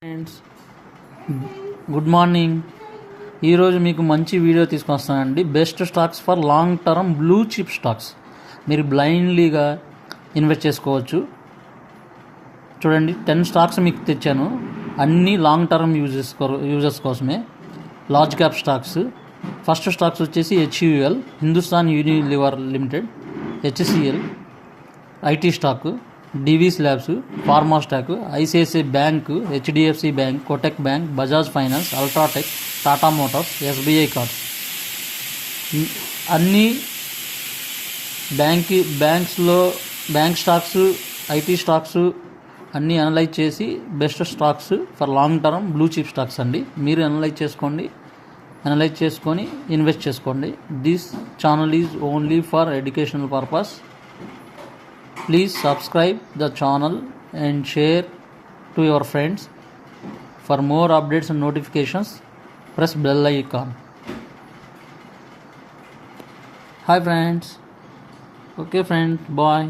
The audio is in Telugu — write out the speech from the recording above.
Friends, good morning. ఈరోజు మీకు మంచి వీడియో తీసుకొస్తానండి. Best stocks for long term blue chip stocks. మీరు బ్లైండ్లీగా ఇన్వెస్ట్ చేసుకోవచ్చు. చూడండి, 10 స్టాక్స్ మీకు తెచ్చాను. అన్నీ లాంగ్ టర్మ్ యూజర్స్ కోసమే. Large cap stocks. First stocks వచ్చేసి HUL, Hindustan Unilever Limited, HCL, IT stock, Divi's labs, pharma stock, ICICI bank, HDFC bank, Kotak bank, Bajaj finance, UltraTech, Tata motors, SBI cards. అన్ని బ్యాంక్ స్టాక్స్, ఐటీ స్టాక్స్ అన్నీ అనలైజ్ చేసి best stocks for long term blue chip stocks అండి. మీరు అనలైజ్ చేసుకొని ఇన్వెస్ట్ చేసుకోండి. This channel is only for educational purpose. Please subscribe the channel and share to your friends. For more updates and notifications, press bell icon. Hi friends. Okay friends, bye.